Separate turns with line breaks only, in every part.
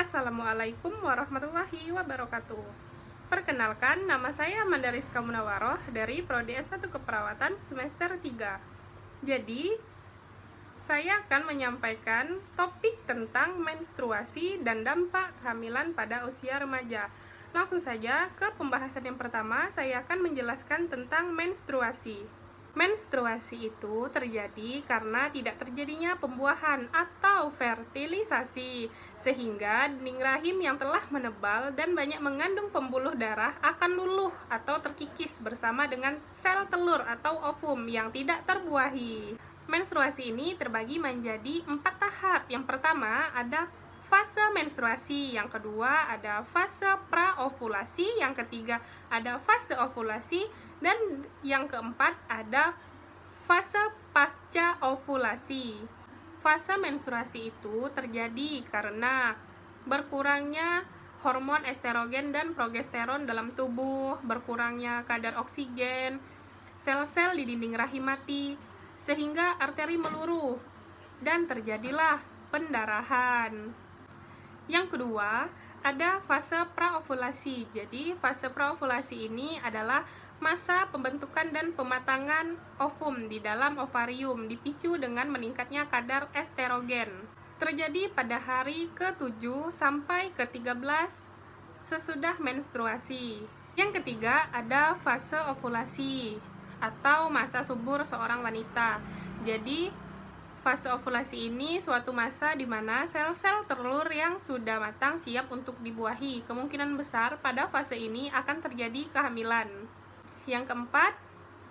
Assalamualaikum warahmatullahi wabarakatuh. Perkenalkan, nama saya Amanda Rizka Munawaroh dari Prodi S1 Keperawatan semester 3. Jadi, saya akan menyampaikan topik tentang menstruasi dan dampak kehamilan pada usia remaja. Langsung saja ke pembahasan yang pertama, saya akan menjelaskan tentang menstruasi. Menstruasi itu terjadi karena tidak terjadinya pembuahan atau fertilisasi, sehingga dinding rahim yang telah menebal dan banyak mengandung pembuluh darah akan luluh atau terkikis bersama dengan sel telur atau ovum yang tidak terbuahi. Menstruasi ini terbagi menjadi 4 tahap. Yang pertama ada fase menstruasi, yang kedua ada fase praovulasi, yang ketiga ada fase ovulasi, dan yang keempat ada fase pasca ovulasi. Fase menstruasi itu terjadi karena berkurangnya hormon estrogen dan progesteron dalam tubuh, berkurangnya kadar oksigen, sel-sel di dinding rahim mati, sehingga arteri meluruh dan terjadilah pendarahan. Yang kedua, ada fase praovulasi. Jadi, fase praovulasi ini adalah masa pembentukan dan pematangan ovum di dalam ovarium dipicu dengan meningkatnya kadar estrogen. Terjadi pada hari ke-7 sampai ke-13 sesudah menstruasi. Yang ketiga, ada fase ovulasi atau masa subur seorang wanita. Jadi, fase ovulasi ini suatu masa di mana sel-sel telur yang sudah matang siap untuk dibuahi. Kemungkinan besar pada fase ini akan terjadi kehamilan. Yang keempat,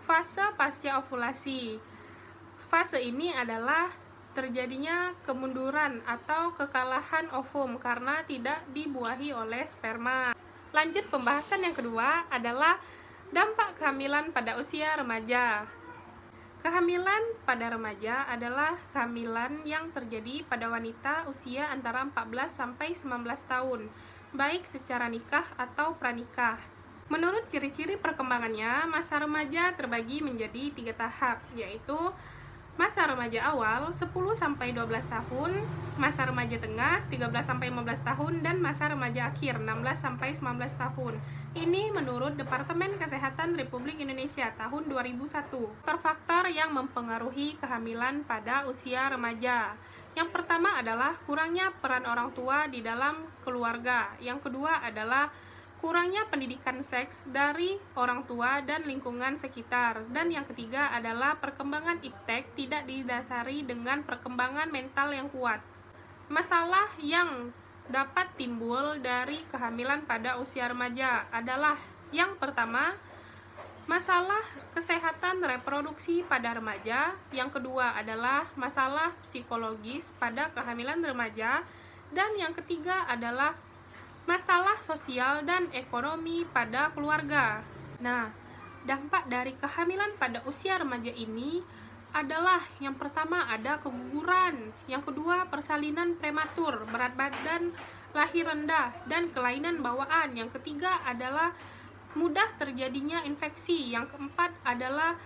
fase pasca ovulasi. Fase ini adalah terjadinya kemunduran atau kekalahan ovum karena tidak dibuahi oleh sperma. Lanjut pembahasan yang kedua adalah dampak kehamilan pada usia remaja. Kehamilan pada remaja adalah kehamilan yang terjadi pada wanita usia antara 14 sampai 19 tahun, baik secara nikah atau pranikah. Menurut ciri-ciri perkembangannya, masa remaja terbagi menjadi 3 tahap, yaitu masa remaja awal 10 sampai 12 tahun, masa remaja tengah 13 sampai 15 tahun, dan masa remaja akhir 16 sampai 19 tahun. Ini menurut Departemen Kesehatan Republik Indonesia tahun 2001. Faktor yang mempengaruhi kehamilan pada usia remaja. Yang pertama adalah kurangnya peran orang tua di dalam keluarga. Yang kedua adalah kurangnya pendidikan seks dari orang tua dan lingkungan sekitar. Dan yang ketiga adalah perkembangan iptek tidak didasari dengan perkembangan mental yang kuat. Masalah yang dapat timbul dari kehamilan pada usia remaja adalah yang pertama, masalah kesehatan reproduksi pada remaja. Yang kedua adalah masalah psikologis pada kehamilan remaja. Dan yang ketiga adalah masalah sosial dan ekonomi pada keluarga. Nah, dampak dari kehamilan pada usia remaja ini adalah yang pertama ada keguguran, yang kedua persalinan prematur, berat badan lahir rendah, dan kelainan bawaan. Yang ketiga adalah mudah terjadinya infeksi. Yang keempat adalah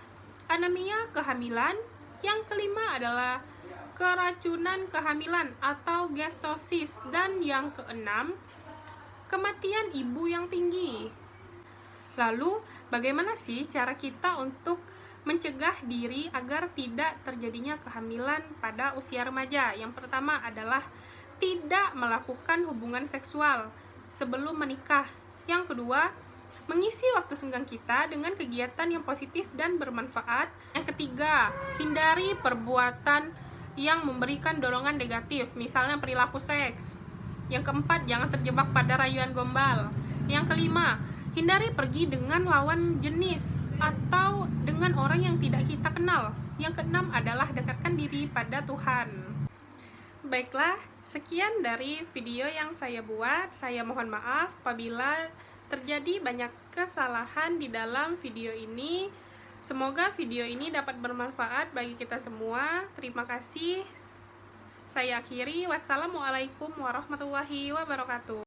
anemia kehamilan. Yang kelima adalah keracunan kehamilan atau gestosis. Dan yang keenam, kematian ibu yang tinggi. Lalu, bagaimana sih cara kita untuk mencegah diri agar tidak terjadinya kehamilan pada usia remaja? Yang pertama adalah tidak melakukan hubungan seksual sebelum menikah. Yang kedua, mengisi waktu senggang kita dengan kegiatan yang positif dan bermanfaat. Yang ketiga, hindari perbuatan yang memberikan dorongan negatif, misalnya perilaku seks. Yang keempat, jangan terjebak pada rayuan gombal. Yang kelima, hindari pergi dengan lawan jenis atau dengan orang yang tidak kita kenal. Yang keenam adalah dekatkan diri pada Tuhan. Baiklah, sekian dari video yang saya buat. Saya mohon maaf apabila terjadi banyak kesalahan di dalam video ini. Semoga video ini dapat bermanfaat bagi kita semua. Terima kasih. Saya akhiri. Wassalamualaikum warahmatullahi wabarakatuh.